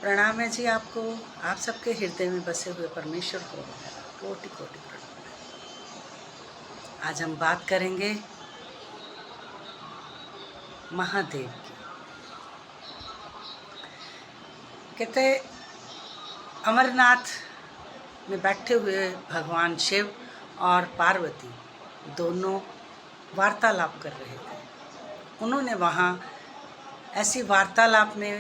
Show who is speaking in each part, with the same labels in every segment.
Speaker 1: प्रणाम है जी आपको। आप सबके हृदय में बसे हुए परमेश्वर को कोटि कोटि प्रणाम। आज हम बात करेंगे महादेव की। कहते अमरनाथ में बैठे हुए भगवान शिव और पार्वती दोनों वार्तालाप कर रहे थे। उन्होंने वहाँ ऐसी वार्तालाप में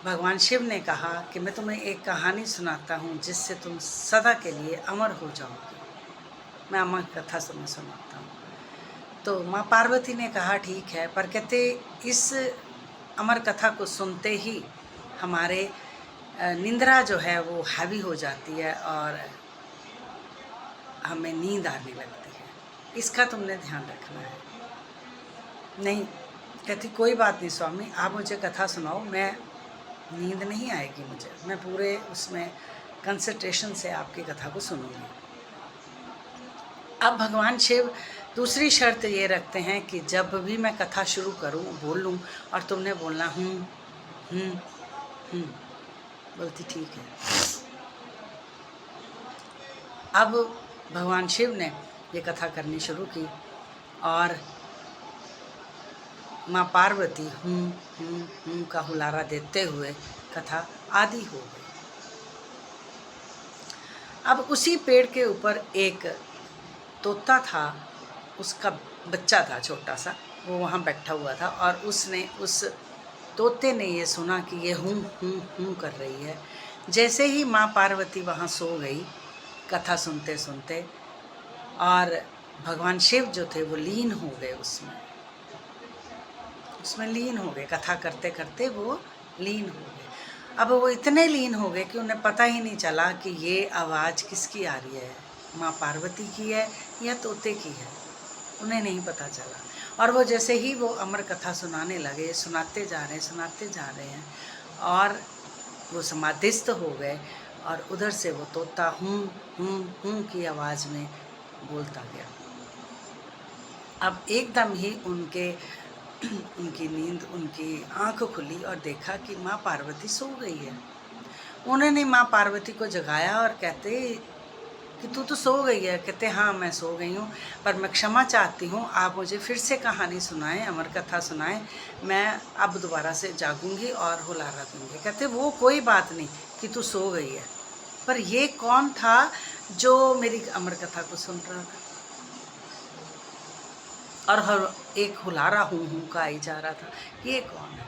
Speaker 1: भगवान शिव ने कहा कि मैं तुम्हें एक कहानी सुनाता हूँ जिससे तुम सदा के लिए अमर हो जाओगे। मैं अमर कथा तुम्हें सुनाता हूँ। तो माँ पार्वती ने कहा ठीक है, पर कहते इस अमर कथा को सुनते ही हमारे निंद्रा जो है वो हैवी हो जाती है और हमें नींद आने लगती है। इसका तुमने ध्यान रखना है। नहीं, कहती कोई बात नहीं स्वामी, आप मुझे कथा सुनाओ, मैं नींद नहीं आएगी मुझे, मैं पूरे उसमें कंसंट्रेशन से आपकी कथा को सुनूंगी। अब भगवान शिव दूसरी शर्त ये रखते हैं कि जब भी मैं कथा शुरू करूं बोलूं और तुमने बोलना बोलती ठीक है। अब भगवान शिव ने ये कथा करनी शुरू की और माँ पार्वती का हुलारा देते हुए कथा आदि हो गई। अब उसी पेड़ के ऊपर एक तोता था, उसका बच्चा था छोटा सा, वो वहाँ बैठा हुआ था और उसने उस तोते ने ये सुना कि ये हूँ कर रही है। जैसे ही माँ पार्वती वहाँ सो गई कथा सुनते सुनते, और भगवान शिव जो थे वो लीन हो गए उसमें लीन हो गए। कथा करते करते वो लीन हो गए। अब वो इतने लीन हो गए कि उन्हें पता ही नहीं चला कि ये आवाज़ किसकी आ रही है, माँ पार्वती की है या तोते की है, उन्हें नहीं पता चला। और वो जैसे ही वो अमर कथा सुनाने लगे, सुनाते जा रहे हैं और वो समाधिस्थ हो गए और उधर से वो तोता हूँ की आवाज़ में बोलता गया। अब एकदम ही उनकी नींद, उनकी आँख खुली और देखा कि माँ पार्वती सो गई है। उन्होंने माँ पार्वती को जगाया और कहते कि तू तो सो गई है। कहते हाँ मैं सो गई हूँ, पर मैं क्षमा चाहती हूँ, आप मुझे फिर से कहानी सुनाएं, अमर कथा सुनाएं, मैं अब दोबारा से जागूंगी और हुलारा दूंगी। कहते वो कोई बात नहीं कि तू सो गई है, पर ये कौन था जो मेरी अमर कथा को सुन रहा था और हर एक हुलारा हूँ का आई जा रहा था, ये कौन है।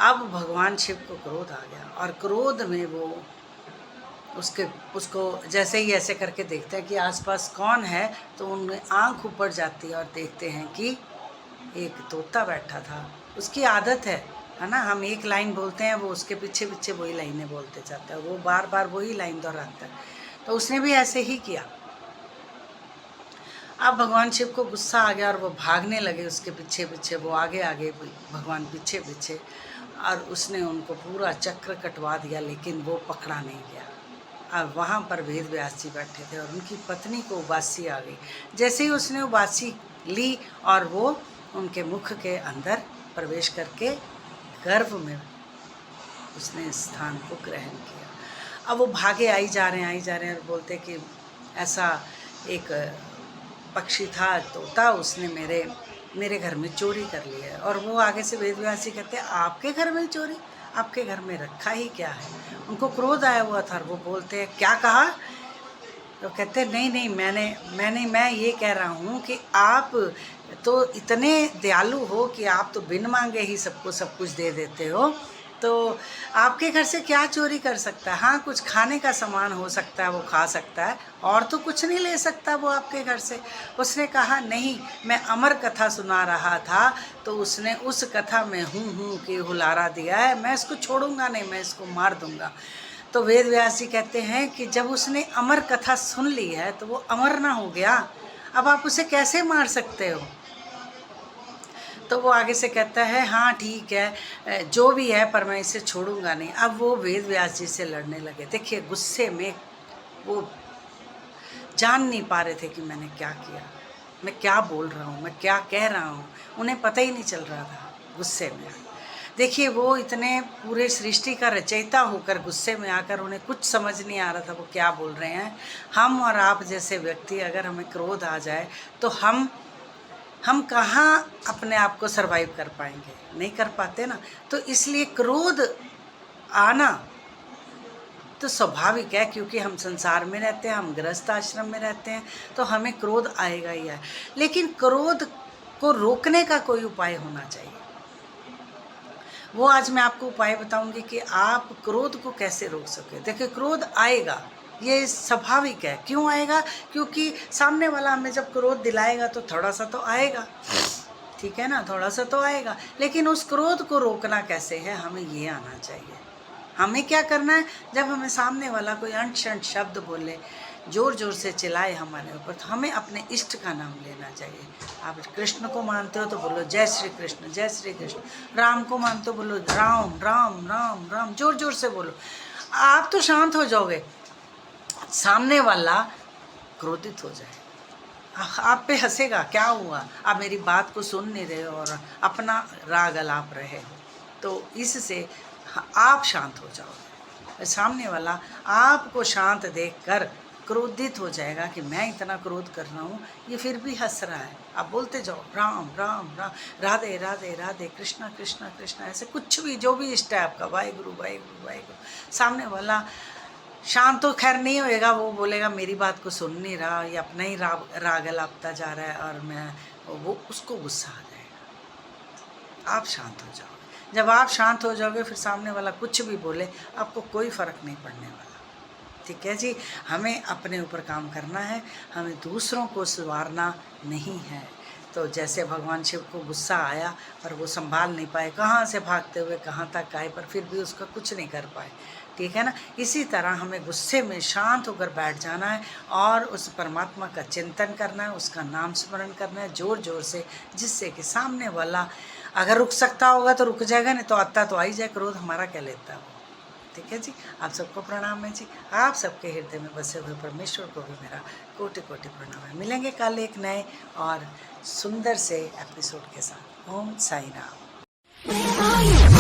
Speaker 1: अब भगवान शिव को क्रोध आ गया और क्रोध में वो उसको जैसे ही ऐसे करके देखते हैं कि आसपास कौन है, तो उनमें आँख ऊपर जाती है और देखते हैं कि एक तोता बैठा था। उसकी आदत है ना, हम एक लाइन बोलते हैं वो उसके पीछे पीछे वही लाइनें बोलते जाता है, वो बार बार वही लाइन दोहराता है। तो उसने भी ऐसे ही किया। अब भगवान शिव को गुस्सा आ गया और वो भागने लगे उसके पीछे पीछे, वो आगे आगे भगवान पीछे पीछे, और उसने उनको पूरा चक्र कटवा दिया, लेकिन वो पकड़ा नहीं गया। अब वहाँ पर वेद व्यास जी बैठे थे और उनकी पत्नी को उबासी आ गई। जैसे ही उसने उबासी ली और वो उनके मुख के अंदर प्रवेश करके गर्भ में उसने स्थान को ग्रहण किया। अब वो भागे आई जा रहे हैं और बोलते कि ऐसा एक पक्षी था तोता, उसने मेरे घर में चोरी कर लिया है। और वो आगे से वेद व्यास जी कहते आपके घर में चोरी, आपके घर में रखा ही क्या है। उनको क्रोध आया हुआ था, वो बोलते हैं क्या कहा। तो कहते नहीं मैं ये कह रहा हूँ कि आप तो इतने दयालु हो कि आप तो बिन मांगे ही सबको सब कुछ दे देते हो, तो आपके घर से क्या चोरी कर सकता है। हाँ कुछ खाने का सामान हो सकता है, वो खा सकता है, और तो कुछ नहीं ले सकता वो आपके घर से। उसने कहा नहीं, मैं अमर कथा सुना रहा था, तो उसने उस कथा में हूँ कि हुलारा दिया है, मैं इसको छोड़ूंगा नहीं, मैं इसको मार दूंगा। तो वेद व्यास जी कहते हैं कि जब उसने अमर कथा सुन ली है तो वो अमर ना हो गया, अब आप उसे कैसे मार सकते हो। तो वो आगे से कहता है हाँ ठीक है जो भी है, पर मैं इसे छोड़ूंगा नहीं। अब वो वेद व्यास जी से लड़ने लगे। देखिए गुस्से में वो जान नहीं पा रहे थे कि मैंने क्या किया, मैं क्या बोल रहा हूँ, मैं क्या कह रहा हूँ, उन्हें पता ही नहीं चल रहा था गुस्से में। देखिए वो इतने पूरे सृष्टि का रचयिता होकर गुस्से में आकर उन्हें कुछ समझ नहीं आ रहा था वो क्या बोल रहे हैं। हम और आप जैसे व्यक्ति अगर हमें क्रोध आ जाए तो हम कहाँ अपने आप को सरवाइव कर पाएंगे, नहीं कर पाते ना। तो इसलिए क्रोध आना तो स्वाभाविक है, क्योंकि हम संसार में रहते हैं, हम गृहस्थ आश्रम में रहते हैं, तो हमें क्रोध आएगा ही है। लेकिन क्रोध को रोकने का कोई उपाय होना चाहिए। वो आज मैं आपको उपाय बताऊंगी कि आप क्रोध को कैसे रोक सके। देखिए क्रोध आएगा, ये स्वाभाविक है। क्यों आएगा? क्योंकि सामने वाला हमें जब क्रोध दिलाएगा तो थोड़ा सा तो आएगा, ठीक है ना, थोड़ा सा तो आएगा। लेकिन उस क्रोध को रोकना कैसे है, हमें ये आना चाहिए। हमें क्या करना है, जब हमें सामने वाला कोई अंट शंट शब्द बोले, जोर जोर से चिल्लाए हमारे ऊपर, तो हमें अपने इष्ट का नाम लेना चाहिए। आप कृष्ण को मानते हो तो बोलो जय श्री कृष्ण, जय श्री कृष्ण। राम को मानते हो बोलो राम राम राम राम, जोर जोर से बोलो। आप तो शांत हो जाओगे, सामने वाला क्रोधित हो जाए, आप पे हंसेगा, क्या हुआ, आप मेरी बात को सुन नहीं रहे और अपना राग अलाप रहे हो। तो इससे आप शांत हो जाओगे, सामने वाला आपको शांत देखकर क्रोधित हो जाएगा कि मैं इतना क्रोध कर रहा हूँ, ये फिर भी हंस रहा है। आप बोलते जाओ राम राम राम, राधे राधे राधे, कृष्णा कृष्णा कृष्णा, ऐसे कुछ भी जो भी इष्ट है आपका, वाहिगुरु वाहिगुरु वाहिगुरु। सामने वाला शांत तो खैर नहीं होएगा, वो बोलेगा मेरी बात को सुन नहीं रहा, ये अपना ही राग अलापता जा रहा है, और मैं वो उसको गुस्सा आ जाएगा। आप शांत हो जाओ। जब आप शांत हो जाओगे, फिर सामने वाला कुछ भी बोले आपको कोई फ़र्क नहीं पड़ने वाला, ठीक है जी। हमें अपने ऊपर काम करना है, हमें दूसरों को सुधारना नहीं है। तो जैसे भगवान शिव को गुस्सा आया पर वो संभाल नहीं पाए, कहाँ से भागते हुए कहाँ तक आए, पर फिर भी उसका कुछ नहीं कर पाए, ठीक है ना। इसी तरह हमें गुस्से में शांत होकर बैठ जाना है और उस परमात्मा का चिंतन करना है, उसका नाम स्मरण करना है जोर जोर से, जिससे कि सामने वाला अगर रुक सकता होगा तो रुक जाएगा, नहीं तो आता तो आई जाए, क्रोध हमारा क्या लेता है वो, ठीक है जी। आप सबको प्रणाम है जी। आप सबके हृदय में बसे हुए परमेश्वर को भी मेरा कोटि कोटि प्रणाम है। मिलेंगे कल एक नए और सुंदर से एपिसोड के साथ। ओम साई राम।